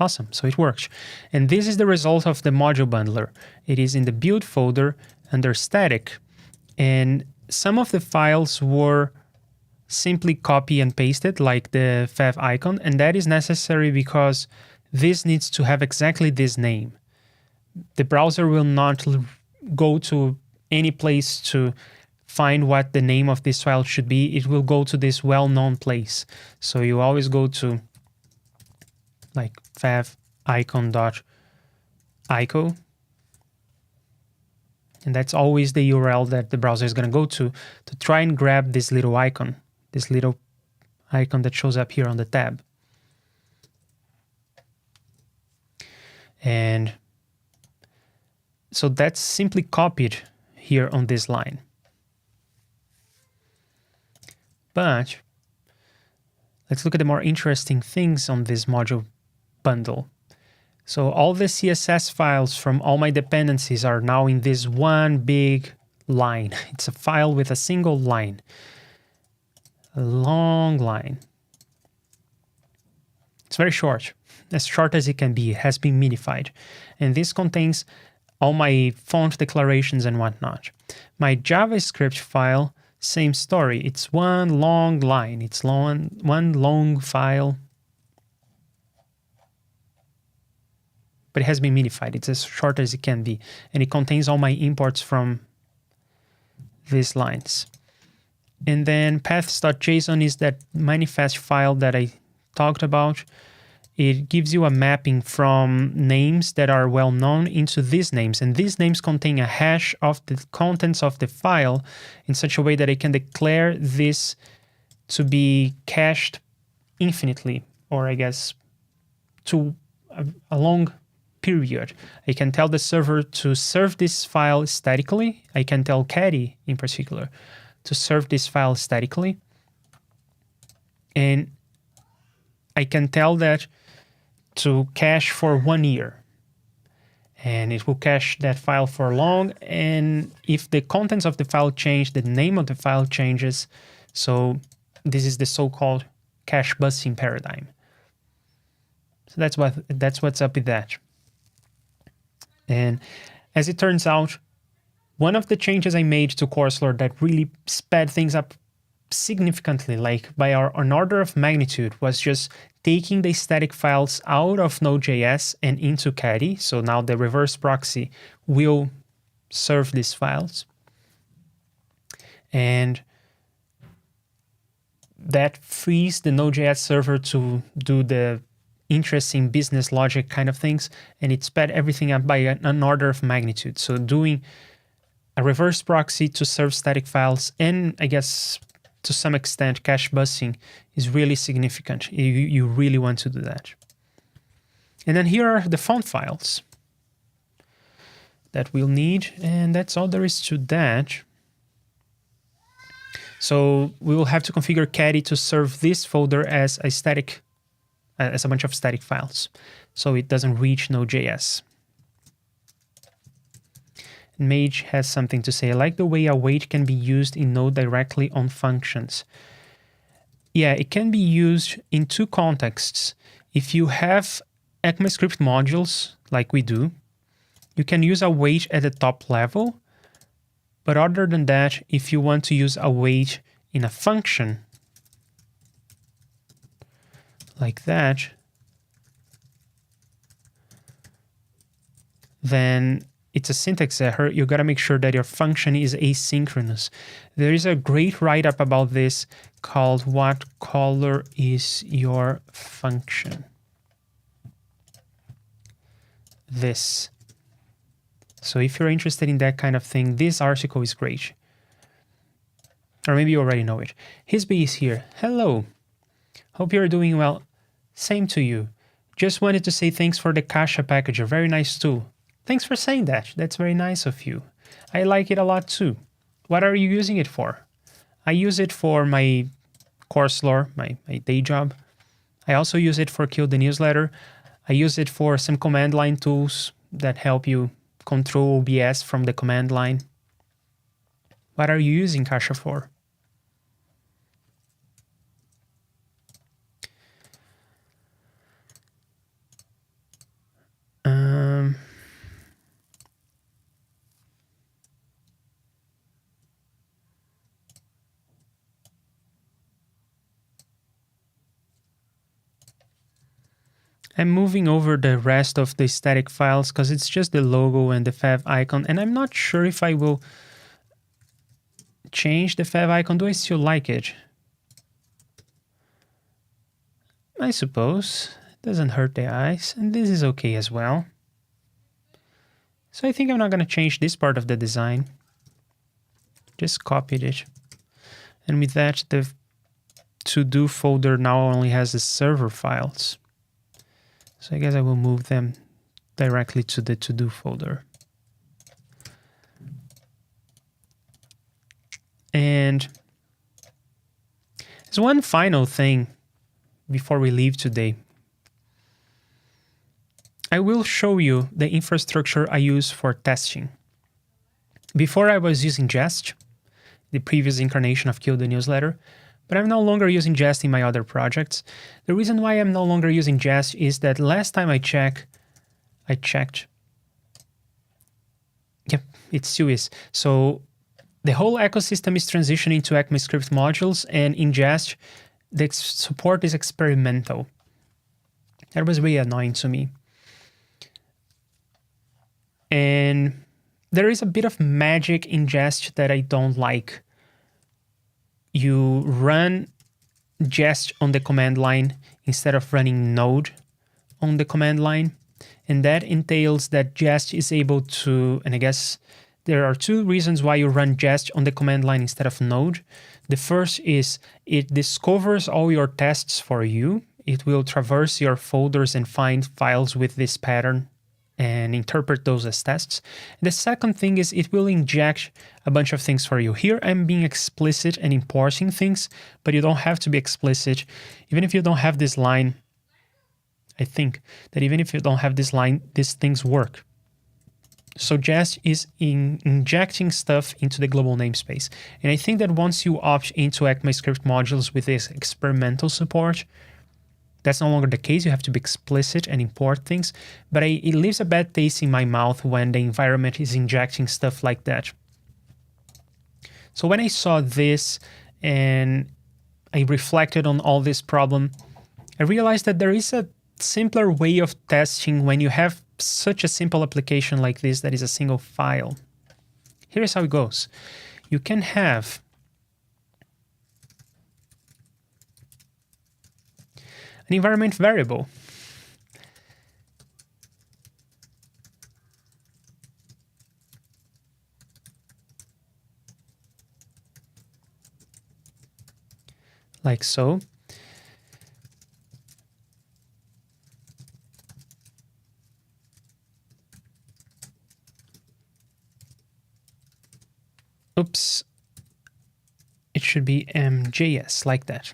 Awesome, so it works. And this is the result of the module bundler. It is in the build folder under static. And some of the files were simply copy and pasted, like the fav icon. And that is necessary because this needs to have exactly this name. The browser will not go to any place to find what the name of this file should be. It will go to this well-known place. So you always go to like fav icon.ico. And that's always the URL that the browser is going to go to try and grab this little icon that shows up here on the tab. And so that's simply copied here on this line. But let's look at the more interesting things on this module bundle. So all the CSS files from all my dependencies are now in this one big line. It's a file with a single line, a long line. It's very short as it can be. It has been minified. And this contains all my font declarations and whatnot. My JavaScript file, same story. It's one long line. It's one long file. But it has been minified. It's as short as it can be. And it contains all my imports from these lines. And then paths.json is that manifest file that I talked about. It gives you a mapping from names that are well known into these names. And these names contain a hash of the contents of the file in such a way that I can declare this to be cached infinitely, or I guess to a long period. I can tell the server to serve this file statically. I can tell Caddy in particular to serve this file statically. And I can tell that to cache for 1 year. And it will cache that file for long. And if the contents of the file change, the name of the file changes. So this is the so-called cache busing paradigm. So that's what's up with that. And as it turns out, One of the changes I made to CourseLore that really sped things up significantly, like by an order of magnitude, was just taking the static files out of Node.js and into Caddy. So now the reverse proxy will serve these files. And that frees the Node.js server to do the interesting business logic kind of things, and it sped everything up by an order of magnitude. So doing a reverse proxy to serve static files, and I guess to some extent cache busting, is really significant. You really want to do that. And then here are the font files that we'll need, and that's all there is to that. So we will have to configure Caddy to serve this folder as a bunch of static files, so it doesn't reach Node.js. Mage has something to say. I like the way await can be used in Node directly on functions. Yeah, it can be used in two contexts. If you have ECMAScript modules, like we do, you can use await at the top level. But other than that, if you want to use await in a function, like that, then it's a syntax error. You got to make sure that your function is asynchronous. There is a great write-up about this called "What Color is Your Function?" This. So if you're interested in that kind of thing, this article is great. Or maybe you already know it. Hisby is here. Hello. Hope you're doing well. Same to you. Just wanted to say thanks for the Kasha packager. Very nice tool. Thanks for saying that. That's very nice of you. I like it a lot too. What are you using it for? I use it for my CourseLore, my day job. I also use it for Kill the Newsletter. I use it for some command line tools that help you control OBS from the command line. What are you using Kasha for? I'm moving over the rest of the static files because it's just the logo and the fav icon, and I'm not sure if I will change the fav icon. Do I still like it? I suppose. It doesn't hurt the eyes, and this is okay as well. So I think I'm not going to change this part of the design. Just copied it. And with that, the to-do folder now only has the server files. So I guess I will move them directly to the to-do folder. And there's one final thing before we leave today. I will show you the infrastructure I use for testing. Before I was using Jest, the previous incarnation of Kill the Newsletter, but I'm no longer using Jest in my other projects. The reason why I'm no longer using Jest is that last time I checked, yep, it still is. So the whole ecosystem is transitioning to ECMAScript modules, and in Jest, the support is experimental. That was really annoying to me. And there is a bit of magic in Jest that I don't like. You run Jest on the command line instead of running Node on the command line. And that entails that Jest is able to, and I guess there are two reasons why you run Jest on the command line instead of Node. The first is it discovers all your tests for you. It will traverse your folders and find files with this pattern and interpret those as tests. The second thing is it will inject a bunch of things for you. Here I'm being explicit and importing things, but you don't have to be explicit. Even if you don't have this line, I think that even if you don't have this line, these things work. So Jest is injecting stuff into the global namespace. And I think that once you opt into ECMAScript modules with this experimental support, that's no longer the case. You have to be explicit and import things. But it leaves a bad taste in my mouth when the environment is injecting stuff like that. So when I saw this and I reflected on all this problem, I realized that there is a simpler way of testing when you have such a simple application like this that is a single file. Here's how it goes. You can have an environment variable. Like so. Oops. It should be MJS, like that.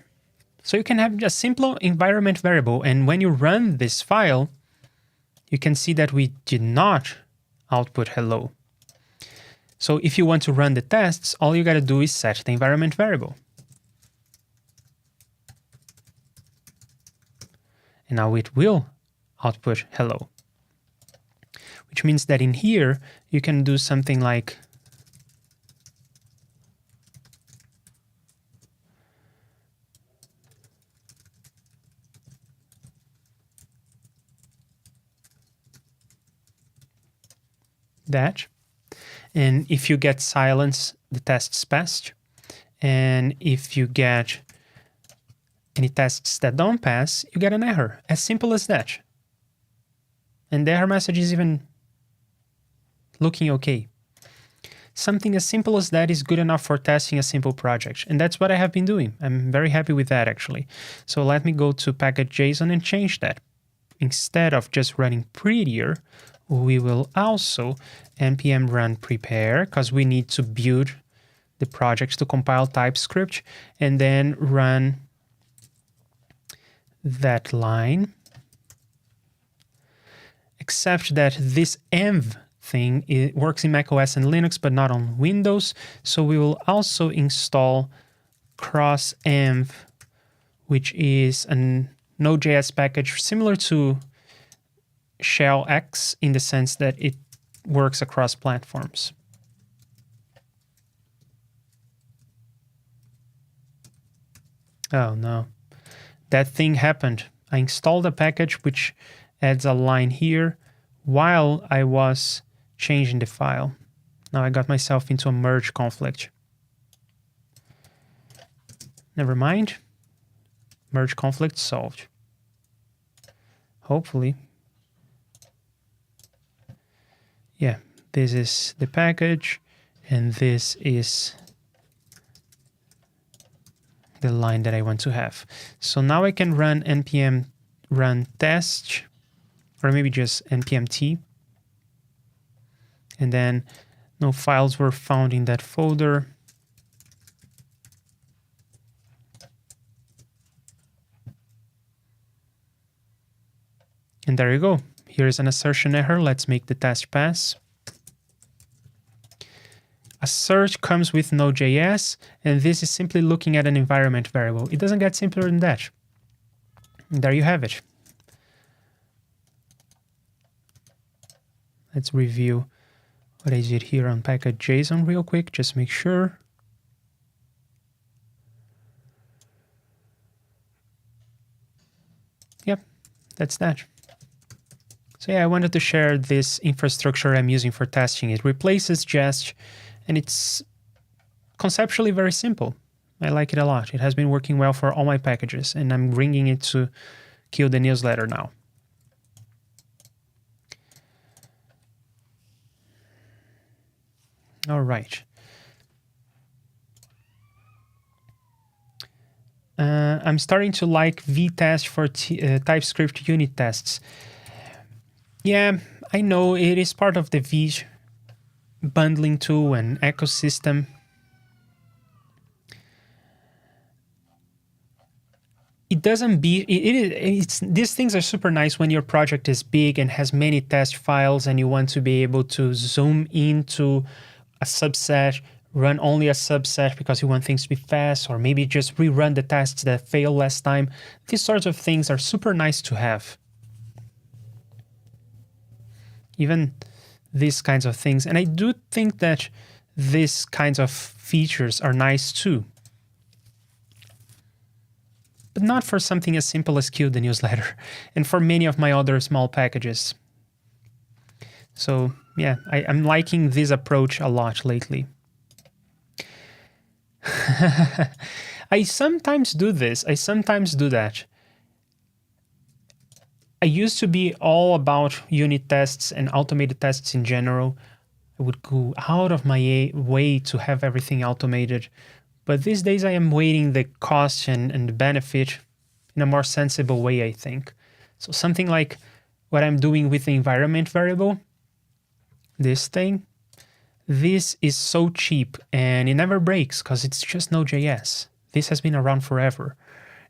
So you can have a simple environment variable, and when you run this file, you can see that we did not output hello. So if you want to run the tests, all you got to do is set the environment variable. And now it will output hello. Which means that in here, you can do something like that. And if you get silence, the tests passed. And if you get any tests that don't pass, you get an error. As simple as that. And the error message is even looking okay. Something as simple as that is good enough for testing a simple project. And that's what I have been doing. I'm very happy with that, actually. So let me go to package.json and change that. Instead of just running prettier, we will also npm run prepare, because we need to build the project to compile TypeScript, and then run that line. Except that this env thing, it works in macOS and Linux, but not on Windows. So we will also install crossenv, which is a Node.js package similar to Shell X in the sense that it works across platforms. Oh no, that thing happened. I installed a package which adds a line here while I was changing the file. Now I got myself into a merge conflict. Never mind. Merge conflict solved. Hopefully. Yeah, this is the package, and this is the line that I want to have. So now I can run npm run test, or maybe just npm t, and then no files were found in that folder. And there you go. Here's an assertion error. Let's make the test pass. Assert comes with Node.js, and this is simply looking at an environment variable. It doesn't get simpler than that. And there you have it. Let's review what I did here on package.json real quick, just make sure. Yep, that's that. So yeah, I wanted to share this infrastructure I'm using for testing. It replaces Jest, and it's conceptually very simple. I like it a lot. It has been working well for all my packages, and I'm bringing it to Kill the Newsletter now. All right. I'm starting to like vtest for TypeScript unit tests. Yeah, I know it is part of the V bundling tool and ecosystem. It doesn't be, these things are super nice when your project is big and has many test files and you want to be able to zoom into a subset, run only a subset because you want things to be fast, or maybe just rerun the tests that failed last time. These sorts of things are super nice to have. Even these kinds of things. And I do think that these kinds of features are nice too. But not for something as simple as Queue the newsletter, and for many of my other small packages. So yeah, I'm liking this approach a lot lately. I sometimes do this, I sometimes do that. I used to be all about unit tests and automated tests in general. I would go out of my way to have everything automated. But these days I am weighing the cost and the benefit in a more sensible way, I think. So something like what I'm doing with the environment variable, this thing, this is so cheap and it never breaks because it's just Node.js. This has been around forever.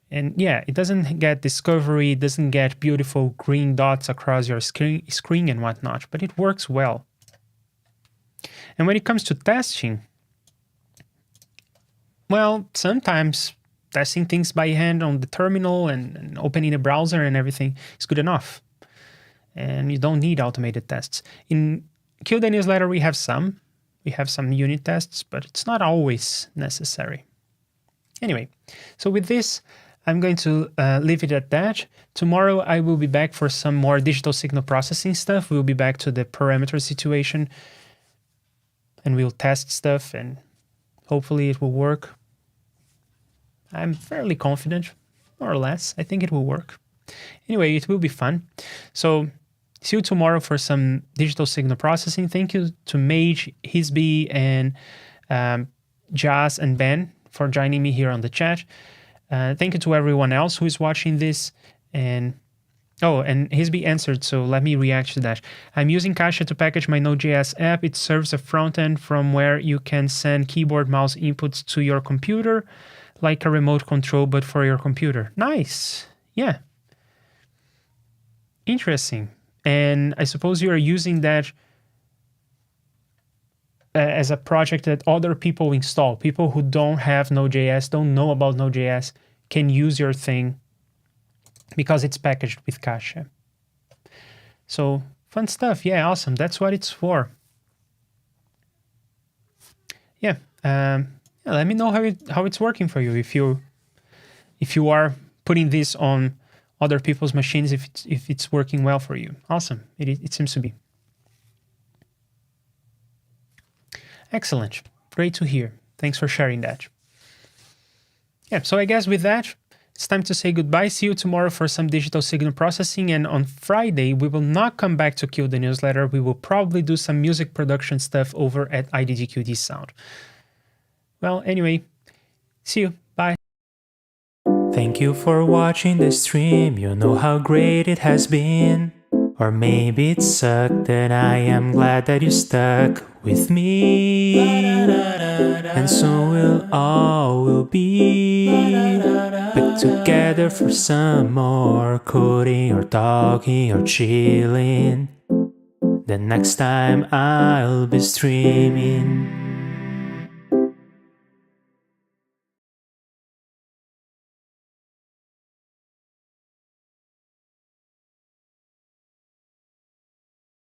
And yeah, it doesn't get discovery, it doesn't get beautiful green dots across your screen and whatnot, but it works well. And when it comes to testing, well, sometimes testing things by hand on the terminal and opening a browser and everything is good enough. And you don't need automated tests. In Queue the newsletter, we have some unit tests, but it's not always necessary. Anyway, so with this, I'm going to leave it at that. Tomorrow, I will be back for some more digital signal processing stuff. We'll be back to the parameter situation, and we'll test stuff, and hopefully it will work. I'm fairly confident, more or less. I think it will work. Anyway, it will be fun. So see you tomorrow for some digital signal processing. Thank you to Mage, Hisby, and Jas and Ben for joining me here on the chat. Thank you to everyone else who is watching this. And oh, and Hisby answered, so let me react to that. I'm using Cache to package my Node.js app. It serves a front end from where you can send keyboard mouse inputs to your computer, like a remote control, but for your computer. Nice. Yeah. Interesting. And I suppose you are using that as a project that other people install. People who don't have Node.js, don't know about Node.js, can use your thing because it's packaged with Cache. So fun stuff. Yeah, awesome. That's what it's for. Yeah. Let me know how it's working for you. If you are putting this on other people's machines, if it's working well for you. Awesome. It seems to be. Excellent. Great to hear. Thanks for sharing that. Yeah, so I guess with that, it's time to say goodbye. See you tomorrow for some digital signal processing. And on Friday, we will not come back to Queue the newsletter. We will probably do some music production stuff over at IDDQD Sound. Well, anyway, see you. Bye. Thank you for watching the stream. You know how great it has been. Or maybe it sucked, and I am glad that you stuck with me. And soon we'll all be back together for some more coding or talking or chilling. The next time I'll be streaming.